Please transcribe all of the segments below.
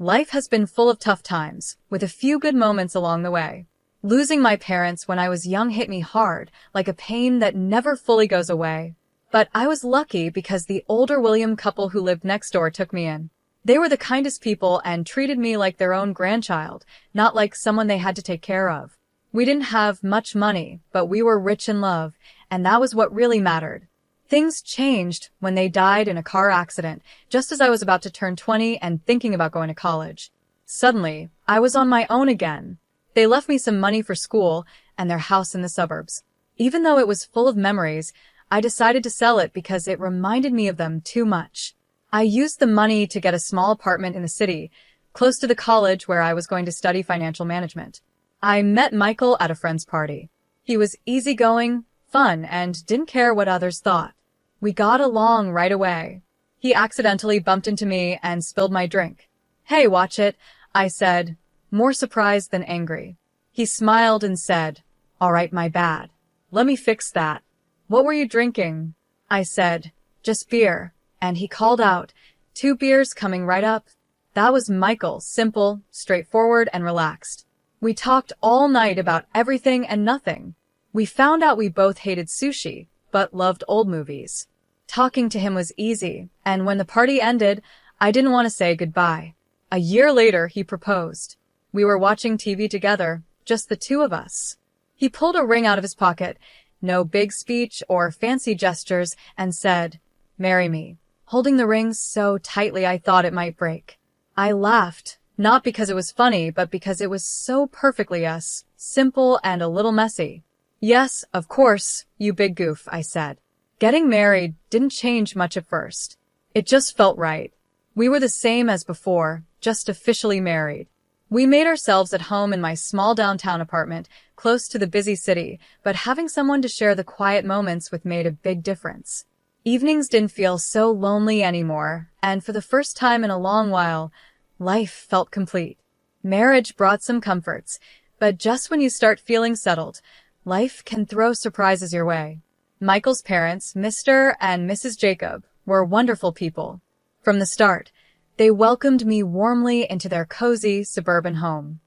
Life has been full of tough times, with a few good moments along the way. Losing my parents when I was young hit me hard, like a pain that never fully goes away. But I was lucky because the older William couple who lived next door took me in. They were the kindest people and treated me like their own grandchild, not like someone they had to take care of. We didn't have much money, but we were rich in love, and that was what really mattered. Things changed when they died in a car accident, just as I was about to turn 20 and thinking about going to college. Suddenly, I was on my own again. They left me some money for school and their house in the suburbs. Even though it was full of memories, I decided to sell it because it reminded me of them too much. I used the money to get a small apartment in the city, close to the college where I was going to study financial management. I met Michael at a friend's party. He was easygoing, fun, and didn't care what others thought. We got along right away. He accidentally bumped into me and spilled my drink. "Hey, watch it," I said, more surprised than angry. He smiled and said, "All right, my bad. Let me fix that." "What were you drinking?" I said, "Just beer." And he called out, "2 beers coming right up." That was Michael, simple, straightforward, and relaxed. We talked all night about everything and nothing. We found out we both hated sushi, but loved old movies. Talking to him was easy, and when the party ended, I didn't want to say goodbye. A year later, he proposed. We were watching TV together, just the two of us. He pulled a ring out of his pocket, no big speech or fancy gestures, and said, "Marry me," holding the ring so tightly I thought it might break. I laughed, not because it was funny, but because it was so perfectly us, simple and a little messy. "Yes, of course, you big goof," I said. Getting married didn't change much at first. It just felt right. We were the same as before, just officially married. We made ourselves at home in my small downtown apartment, close to the busy city, but having someone to share the quiet moments with made a big difference. Evenings didn't feel so lonely anymore, and for the first time in a long while, life felt complete. Marriage brought some comforts, but just when you start feeling settled, life can throw surprises your way. Michael's parents, Mr. and Mrs. Jacob, were wonderful people. From the start, they welcomed me warmly into their cozy suburban home.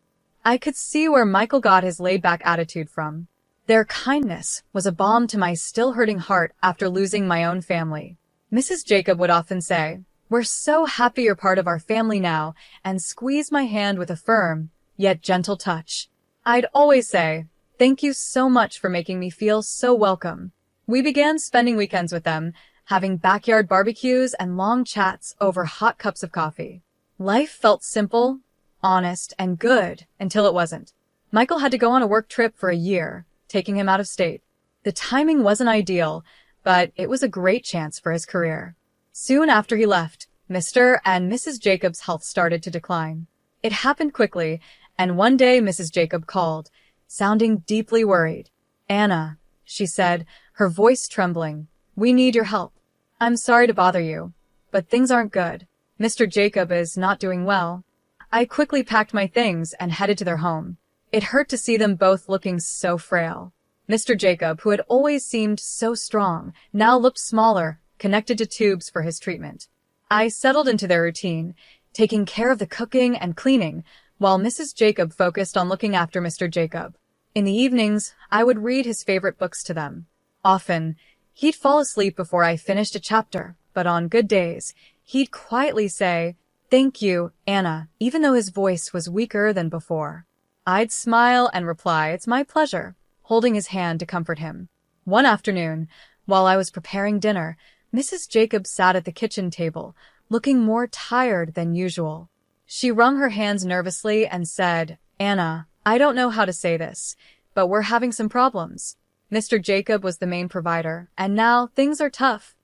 I could see where Michael got his laid-back attitude from. Their kindness was a balm to my still-hurting heart after losing my own family. Mrs. Jacob would often say, "We're so happy you're part of our family now," and squeeze my hand with a firm, yet gentle touch. I'd always say, "Thank you so much for making me feel so welcome." We began spending weekends with them, having backyard barbecues and long chats over hot cups of coffee. Life felt simple, honest, and good until it wasn't. Michael had to go on a work trip for a year, taking him out of state. The timing wasn't ideal, but it was a great chance for his career. Soon after he left, Mr. and Mrs. Jacob's health started to decline. It happened quickly, and one day Mrs. Jacob called, sounding deeply worried. "Anna," she said, her voice trembling, "we need your help. I'm sorry to bother you, but things aren't good. Mr. Jacob is not doing well." I quickly packed my things and headed to their home. It hurt to see them both looking so frail. Mr. Jacob, who had always seemed so strong, now looked smaller, connected to tubes for his treatment. I settled into their routine, taking care of the cooking and cleaning, while Mrs. Jacob focused on looking after Mr. Jacob. In the evenings, I would read his favorite books to them. Often, he'd fall asleep before I finished a chapter, but on good days, he'd quietly say, "Thank you, Anna," even though his voice was weaker than before. I'd smile and reply, "It's my pleasure," holding his hand to comfort him. One afternoon, while I was preparing dinner, Mrs. Jacob sat at the kitchen table, looking more tired than usual. She wrung her hands nervously and said, "Anna, I don't know how to say this, but we're having some problems. Mr. Jacob was the main provider, and now things are tough."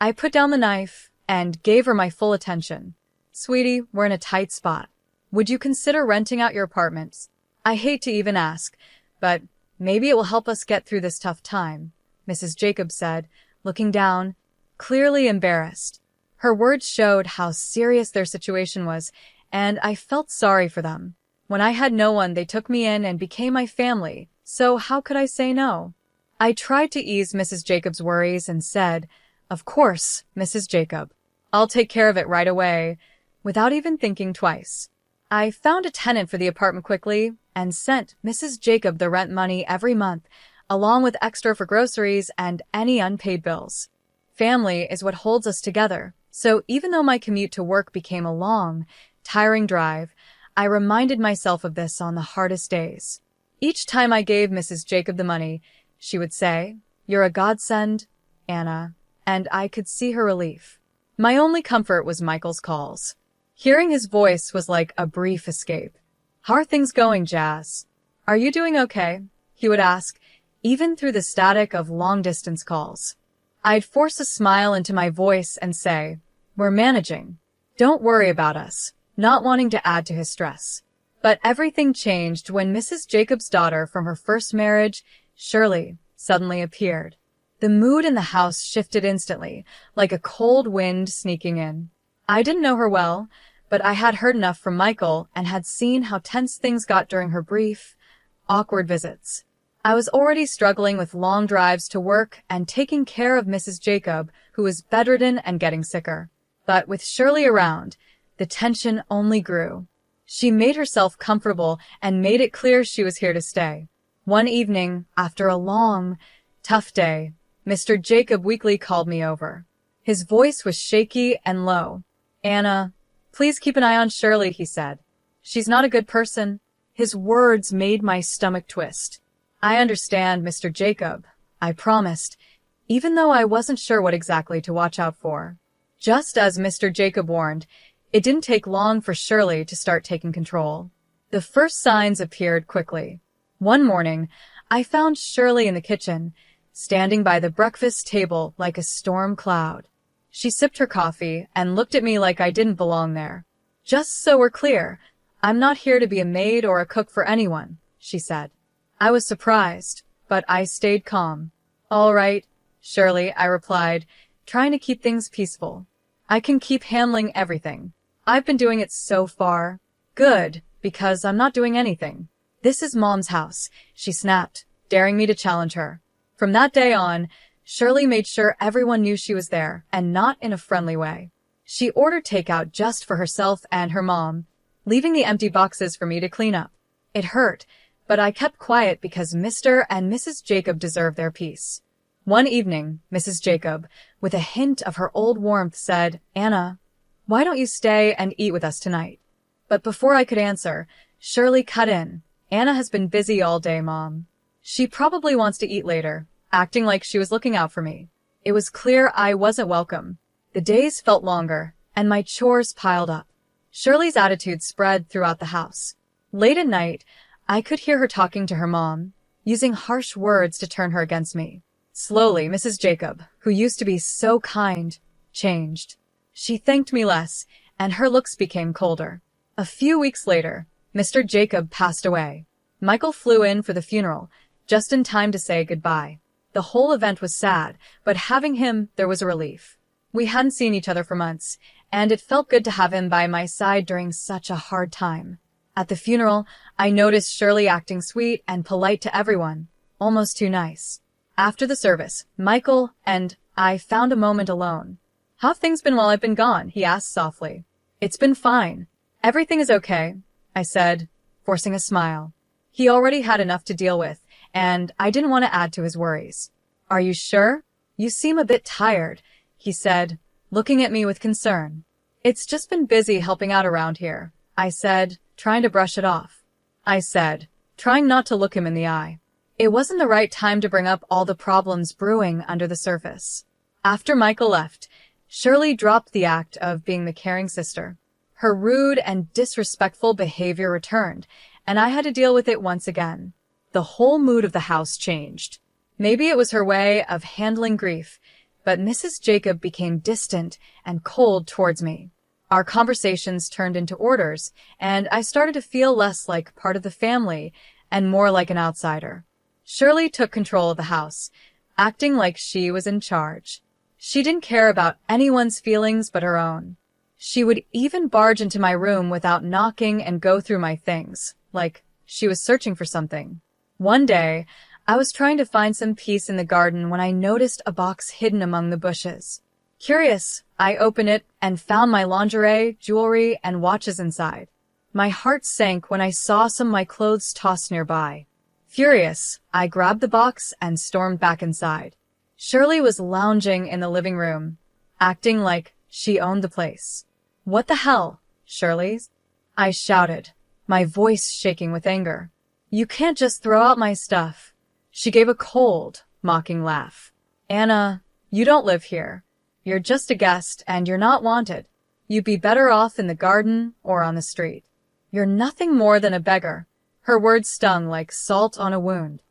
I put down the knife and gave her my full attention. "Sweetie, we're in a tight spot. Would you consider renting out your apartment? I hate to even ask, but maybe it will help us get through this tough time," Mrs. Jacob said, looking down, clearly embarrassed. Her words showed how serious their situation was, and I felt sorry for them. When I had no one, they took me in and became my family, so how could I say no? I tried to ease Mrs. Jacob's worries and said, "Of course, Mrs. Jacob. I'll take care of it right away," without even thinking twice. I found a tenant for the apartment quickly and sent Mrs. Jacob the rent money every month, along with extra for groceries and any unpaid bills. Family is what holds us together, so even though my commute to work became a long, tiring drive, I reminded myself of this on the hardest days. Each time I gave Mrs. Jacob the money, she would say, "You're a godsend, Anna," and I could see her relief. My only comfort was Michael's calls. Hearing his voice was like a brief escape. "How are things going, Jazz? Are you doing okay?" he would ask, even through the static of long-distance calls. I'd force a smile into my voice and say, "We're managing. Don't worry about us," not wanting to add to his stress. But everything changed when Mrs. Jacob's daughter from her first marriage, Shirley, suddenly appeared. The mood in the house shifted instantly, like a cold wind sneaking in. I didn't know her well, but I had heard enough from Michael and had seen how tense things got during her brief, awkward visits. I was already struggling with long drives to work and taking care of Mrs. Jacob, who was bedridden and getting sicker. But with Shirley around, the tension only grew. She made herself comfortable and made it clear she was here to stay. One evening, after a long, tough day, Mr. Jacob weakly called me over. His voice was shaky and low. "Anna, please keep an eye on Shirley," he said. "She's not a good person." His words made my stomach twist. "I understand, Mr. Jacob," I promised, even though I wasn't sure what exactly to watch out for. Just as Mr. Jacob warned, it didn't take long for Shirley to start taking control. The first signs appeared quickly. One morning, I found Shirley in the kitchen, standing by the breakfast table like a storm cloud. She sipped her coffee and looked at me like I didn't belong there. "Just so we're clear, I'm not here to be a maid or a cook for anyone," she said. I was surprised, but I stayed calm. "All right, Shirley," I replied, trying to keep things peaceful. "I can keep handling everything. I've been doing it so far." "Good, because I'm not doing anything. This is Mom's house," she snapped, daring me to challenge her. From that day on, Shirley made sure everyone knew she was there, and not in a friendly way. She ordered takeout just for herself and her mom, leaving the empty boxes for me to clean up. It hurt, but I kept quiet because Mr. and Mrs. Jacob deserved their peace. One evening, Mrs. Jacob, with a hint of her old warmth, said, "Anna, why don't you stay and eat with us tonight?" But before I could answer, Shirley cut in. "Anna has been busy all day, Mom. She probably wants to eat later," acting like she was looking out for me. It was clear I wasn't welcome. The days felt longer, and my chores piled up. Shirley's attitude spread throughout the house. Late at night, I could hear her talking to her mom, using harsh words to turn her against me. Slowly, Mrs. Jacob, who used to be so kind, changed. She thanked me less, and her looks became colder. A few weeks later, Mr. Jacob passed away. Michael flew in for the funeral, just in time to say goodbye. The whole event was sad, but having him, there was a relief. We hadn't seen each other for months, and it felt good to have him by my side during such a hard time. At the funeral, I noticed Shirley acting sweet and polite to everyone, almost too nice. After the service, Michael and I found a moment alone. "How've things been while I've been gone?" he asked softly. "It's been fine. Everything is okay," I said, forcing a smile. He already had enough to deal with, and I didn't want to add to his worries. "Are you sure? You seem a bit tired," he said, looking at me with concern. "It's just been busy helping out around here," I said, trying to brush it off. I said, trying not to look him in the eye. It wasn't the right time to bring up all the problems brewing under the surface. After Michael left, Shirley dropped the act of being the caring sister. Her rude and disrespectful behavior returned, and I had to deal with it once again. The whole mood of the house changed. Maybe it was her way of handling grief, but Mrs. Jacob became distant and cold towards me. Our conversations turned into orders, and I started to feel less like part of the family and more like an outsider. Shirley took control of the house, acting like she was in charge. She didn't care about anyone's feelings but her own. She would even barge into my room without knocking and go through my things, like she was searching for something. One day, I was trying to find some peace in the garden when I noticed a box hidden among the bushes. Curious, I opened it and found my lingerie, jewelry, and watches inside. My heart sank when I saw some of my clothes tossed nearby. Furious, I grabbed the box and stormed back inside. Shirley was lounging in the living room, acting like she owned the place. "What the hell, Shirley?" I shouted, my voice shaking with anger. "You can't just throw out my stuff." She gave a cold, mocking laugh. "Anna, you don't live here. You're just a guest and you're not wanted. You'd be better off in the garden or on the street. You're nothing more than a beggar." Her words stung like salt on a wound.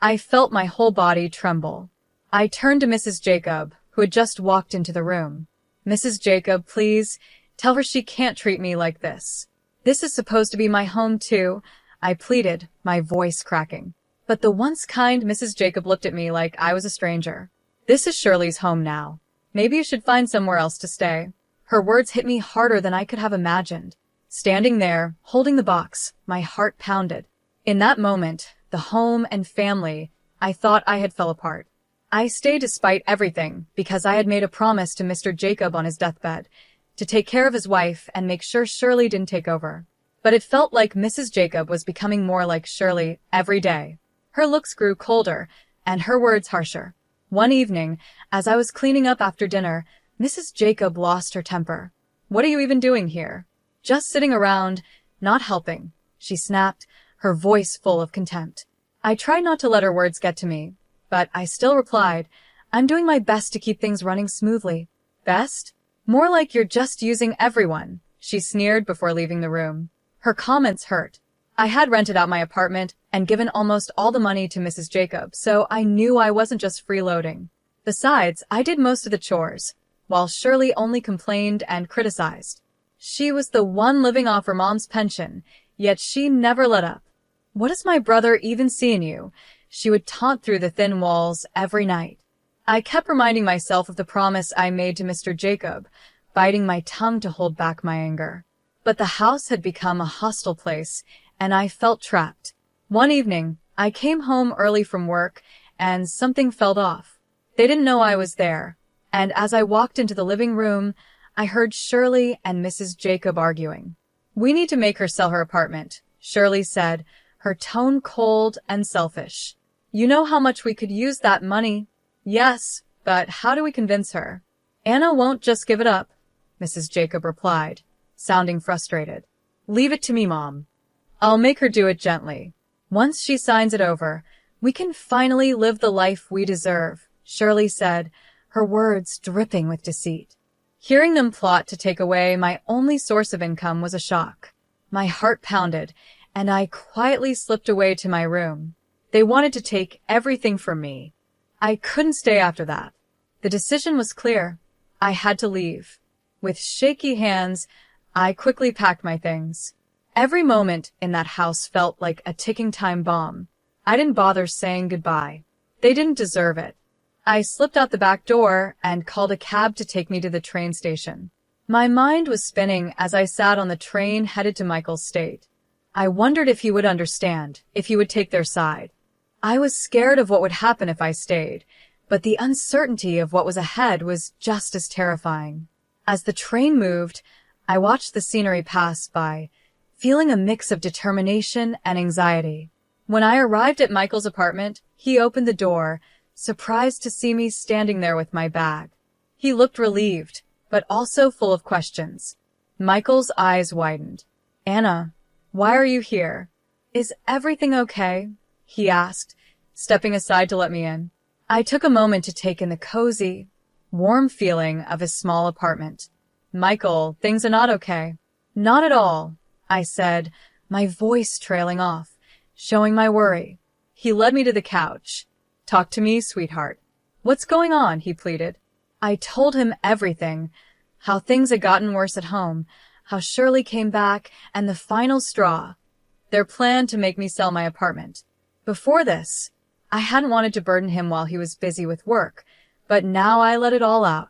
I felt my whole body tremble. I turned to Mrs. Jacob, who had just walked into the room. "Mrs. Jacob, please, tell her she can't treat me like this. This is supposed to be my home too," I pleaded, my voice cracking. But the once kind Mrs. Jacob looked at me like I was a stranger. "This is Shirley's home now. Maybe you should find somewhere else to stay." Her words hit me harder than I could have imagined. Standing there, holding the box, my heart pounded. In that moment, the home and family I thought I had fell apart. I stayed despite everything because I had made a promise to Mr. Jacob on his deathbed to take care of his wife and make sure Shirley didn't take over. But it felt like Mrs. Jacob was becoming more like Shirley every day. Her looks grew colder and her words harsher. One evening, as I was cleaning up after dinner, Mrs. Jacob lost her temper. "What are you even doing here?" "Just sitting around, not helping," she snapped, her voice full of contempt. I tried not to let her words get to me, but I still replied, "I'm doing my best to keep things running smoothly." "Best? More like you're just using everyone," she sneered before leaving the room. Her comments hurt. I had rented out my apartment and given almost all the money to Mrs. Jacob, so I knew I wasn't just freeloading. Besides, I did most of the chores, while Shirley only complained and criticized. She was the one living off her mom's pension, yet she never let up. "What does my brother even see in you?" she would taunt through the thin walls every night. I kept reminding myself of the promise I made to Mr. Jacob, biting my tongue to hold back my anger. But the house had become a hostile place, and I felt trapped. One evening, I came home early from work, and something felt off. They didn't know I was there, and as I walked into the living room, I heard Shirley and Mrs. Jacob arguing. "We need to make her sell her apartment," Shirley said, her tone cold and selfish. "You know how much we could use that money." "Yes, but how do we convince her?" "Anna won't just give it up," Mrs. Jacob replied, sounding frustrated. "Leave it to me, Mom. I'll make her do it gently. Once she signs it over, we can finally live the life we deserve," Shirley said, her words dripping with deceit. Hearing them plot to take away my only source of income was a shock. My heart pounded, and I quietly slipped away to my room. They wanted to take everything from me. I couldn't stay after that. The decision was clear. I had to leave. With shaky hands, I quickly packed my things. Every moment in that house felt like a ticking time bomb. I didn't bother saying goodbye. They didn't deserve it. I slipped out the back door and called a cab to take me to the train station. My mind was spinning as I sat on the train headed to Michael's state. I wondered if he would understand, if he would take their side. I was scared of what would happen if I stayed, but the uncertainty of what was ahead was just as terrifying. As the train moved, I watched the scenery pass by, feeling a mix of determination and anxiety. When I arrived at Michael's apartment, he opened the door, surprised to see me standing there with my bag. He looked relieved, but also full of questions. Michael's eyes widened. "Anna, why are you here? Is everything okay?" he asked, stepping aside to let me in. I took a moment to take in the cozy, warm feeling of his small apartment. "Michael, things are not okay." "Not at all," I said, my voice trailing off, showing my worry. He led me to the couch. "Talk to me, sweetheart." "What's going on?" he pleaded. I told him everything, how things had gotten worse at home, how Shirley came back, and the final straw, their plan to make me sell my apartment. Before this, I hadn't wanted to burden him while he was busy with work, but now I let it all out.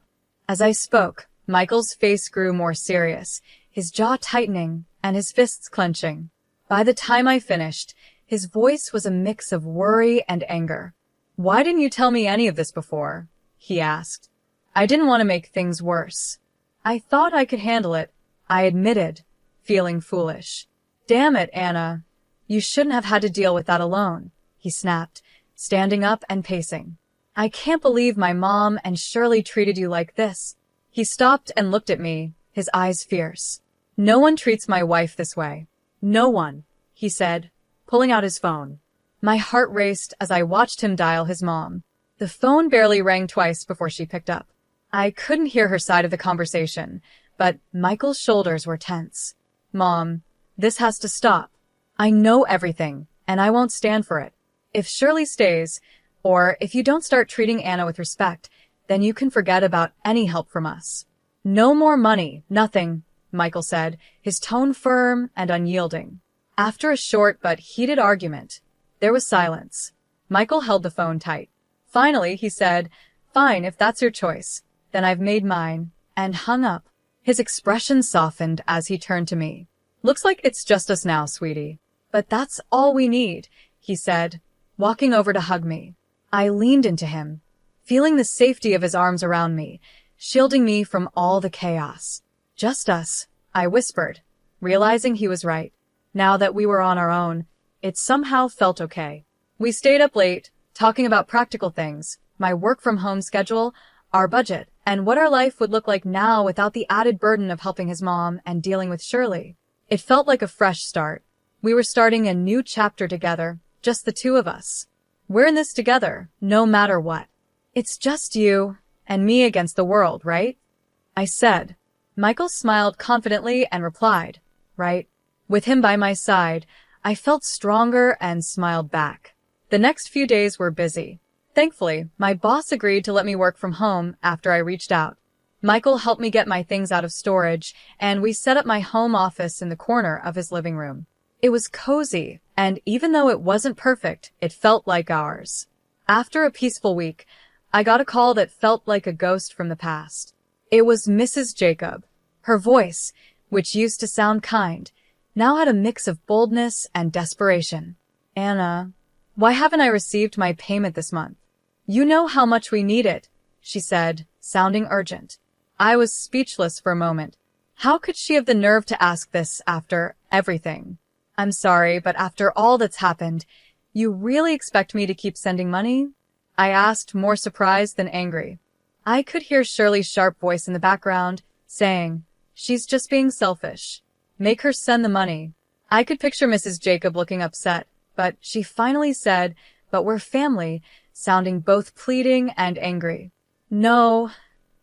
As I spoke, Michael's face grew more serious, his jaw tightening and his fists clenching. By the time I finished, his voice was a mix of worry and anger. "Why didn't you tell me any of this before?" he asked. "I didn't want to make things worse. I thought I could handle it," I admitted, feeling foolish. Damn it, Anna. You shouldn't have had to deal with that alone, he snapped, standing up and pacing. I can't believe my mom and Shirley treated you like this. He stopped and looked at me, his eyes fierce. No one treats my wife this way. No one, he said, pulling out his phone. My heart raced as I watched him dial his mom. The phone barely rang twice before she picked up. I couldn't hear her side of the conversation, but Michael's shoulders were tense. Mom, this has to stop. I know everything, and I won't stand for it. If Shirley stays, or if you don't start treating Anna with respect, then you can forget about any help from us. No more money, nothing, Michael said, his tone firm and unyielding. After a short but heated argument, there was silence. Michael held the phone tight. Finally, he said, Fine, if that's your choice. Then I've made mine, and hung up. His expression softened as he turned to me. Looks like it's just us now, sweetie. But that's all we need, he said, walking over to hug me. I leaned into him, feeling the safety of his arms around me, shielding me from all the chaos. Just us, I whispered, realizing he was right. Now that we were on our own, it somehow felt okay. We stayed up late, talking about practical things, my work-from-home schedule, our budget, and what our life would look like now without the added burden of helping his mom and dealing with Shirley. It felt like a fresh start. We were starting a new chapter together, just the two of us. We're in this together, no matter what. It's just you and me against the world, right? I said. Michael smiled confidently and replied, right? With him by my side, I felt stronger and smiled back. The next few days were busy. Thankfully, my boss agreed to let me work from home after I reached out. Michael helped me get my things out of storage, and we set up my home office in the corner of his living room. It was cozy, and even though it wasn't perfect, it felt like ours. After a peaceful week, I got a call that felt like a ghost from the past. It was Mrs. Jacob. Her voice, which used to sound kind, now had a mix of boldness and desperation. Anna, why haven't I received my payment this month? You know how much we need it, she said, sounding urgent. I was speechless for a moment. How could she have the nerve to ask this after everything? I'm sorry, but after all that's happened, you really expect me to keep sending money? I asked, more surprised than angry. I could hear Shirley's sharp voice in the background, saying, She's just being selfish. Make her send the money. I could picture Mrs. Jacob looking upset, but she finally said, But we're family, sounding both pleading and angry. No,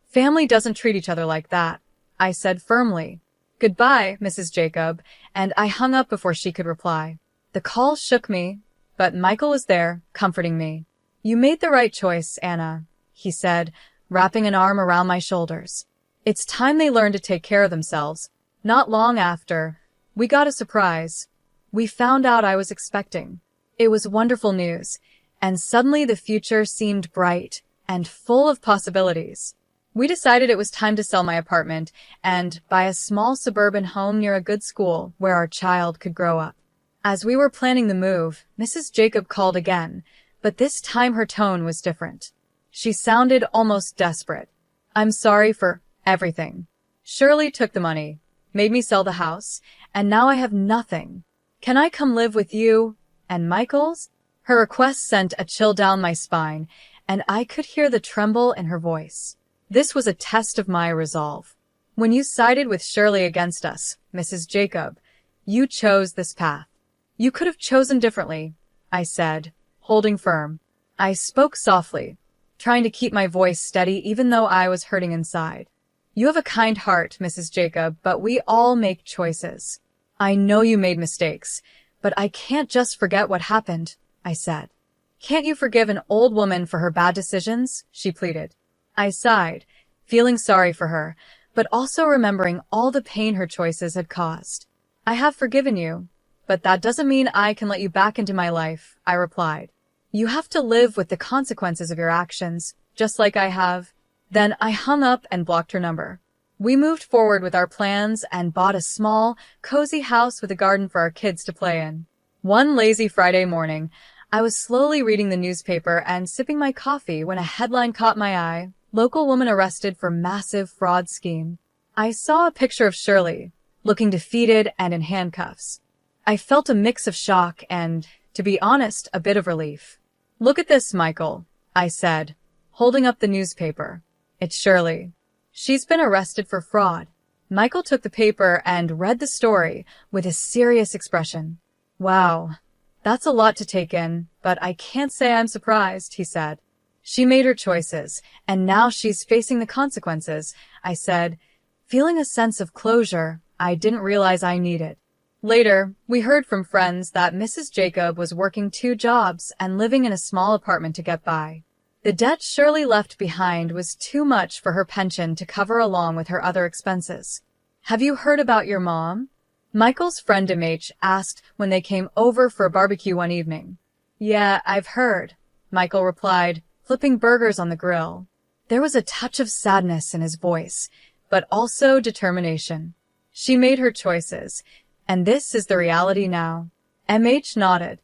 family doesn't treat each other like that, I said firmly. Goodbye, Mrs. Jacob, and I hung up before she could reply. The call shook me, but Michael was there, comforting me. You made the right choice, Anna, he said, wrapping an arm around my shoulders. It's time they learned to take care of themselves. Not long after, we got a surprise. We found out I was expecting. It was wonderful news, and suddenly the future seemed bright and full of possibilities. We decided it was time to sell my apartment and buy a small suburban home near a good school where our child could grow up. As we were planning the move, Mrs. Jacob called again, but this time her tone was different. She sounded almost desperate. I'm sorry for everything. Shirley took the money, made me sell the house, and now I have nothing. Can I come live with you and Michael's? Her request sent a chill down my spine, and I could hear the tremble in her voice. This was a test of my resolve. When you sided with Shirley against us, Mrs. Jacob, you chose this path. You could have chosen differently, I said, holding firm. I spoke softly, trying to keep my voice steady even though I was hurting inside. You have a kind heart, Mrs. Jacob, but we all make choices. I know you made mistakes, but I can't just forget what happened, I said. Can't you forgive an old woman for her bad decisions? She pleaded. I sighed, feeling sorry for her, but also remembering all the pain her choices had caused. I have forgiven you, but that doesn't mean I can let you back into my life, I replied. You have to live with the consequences of your actions, just like I have. Then I hung up and blocked her number. We moved forward with our plans and bought a small, cozy house with a garden for our kids to play in. One lazy Friday morning, I was slowly reading the newspaper and sipping my coffee when a headline caught my eye. Local woman arrested for massive fraud scheme. I saw a picture of Shirley, looking defeated and in handcuffs. I felt a mix of shock and, to be honest, a bit of relief. "Look at this, Michael," I said, holding up the newspaper. "It's Shirley. She's been arrested for fraud." Michael took the paper and read the story with a serious expression. "Wow, that's a lot to take in, but I can't say I'm surprised," he said. "She made her choices, and now she's facing the consequences," I said, feeling a sense of closure I didn't realize I needed. Later, we heard from friends that Mrs. Jacob was working 2 jobs and living in a small apartment to get by. The debt Shirley left behind was too much for her pension to cover along with her other expenses. "Have you heard about your mom?" Michael's friend MH asked when they came over for a barbecue one evening. "Yeah, I've heard," Michael replied, flipping burgers on the grill. There was a touch of sadness in his voice, but also determination. "She made her choices, and this is the reality now." MH nodded.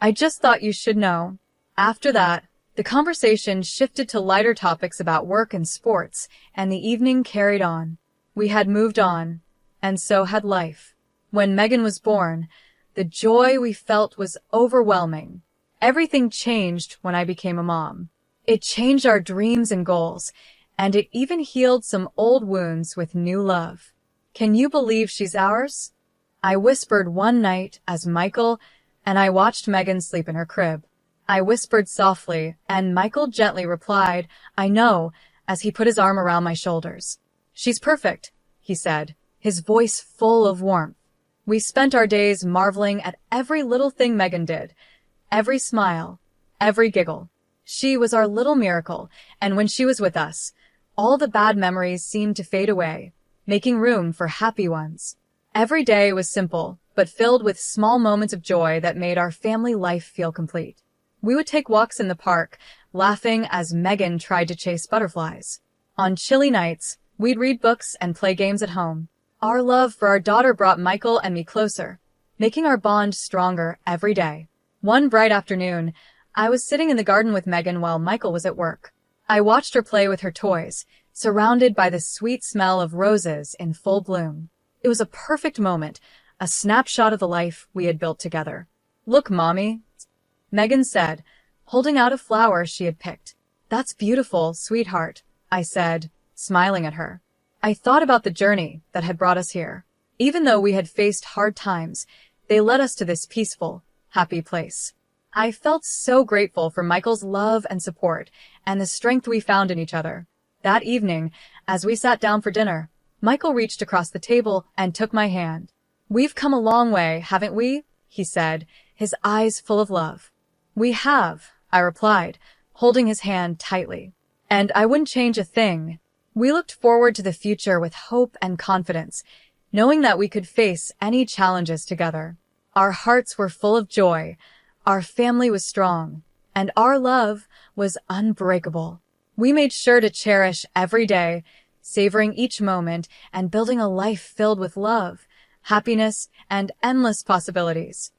"I just thought you should know." After that, the conversation shifted to lighter topics about work and sports, and the evening carried on. We had moved on, and so had life. When Megan was born, the joy we felt was overwhelming. Everything changed when I became a mom. It changed our dreams and goals, and it even healed some old wounds with new love. "Can you believe she's ours?" I whispered one night as Michael and I watched Megan sleep in her crib. I whispered softly, and Michael gently replied, "I know," as he put his arm around my shoulders. "She's perfect," he said, his voice full of warmth. We spent our days marveling at every little thing Megan did, every smile, every giggle. She was our little miracle, and when she was with us, all the bad memories seemed to fade away, making room for happy ones. Every day was simple, but filled with small moments of joy that made our family life feel complete. We would take walks in the park, laughing as Megan tried to chase butterflies. On chilly nights, we'd read books and play games at home. Our love for our daughter brought Michael and me closer, making our bond stronger every day. One bright afternoon, I was sitting in the garden with Megan while Michael was at work. I watched her play with her toys, surrounded by the sweet smell of roses in full bloom. It was a perfect moment, a snapshot of the life we had built together. "Look, Mommy," Megan said, holding out a flower she had picked. "That's beautiful, sweetheart," I said, smiling at her. I thought about the journey that had brought us here. Even though we had faced hard times, they led us to this peaceful, happy place. I felt so grateful for Michael's love and support and the strength we found in each other. That evening, as we sat down for dinner, Michael reached across the table and took my hand. "We've come a long way, haven't we?" he said, his eyes full of love. "We have," I replied, holding his hand tightly. "And I wouldn't change a thing." We looked forward to the future with hope and confidence, knowing that we could face any challenges together. Our hearts were full of joy, our family was strong, and our love was unbreakable. We made sure to cherish every day, savoring each moment and building a life filled with love, happiness, and endless possibilities.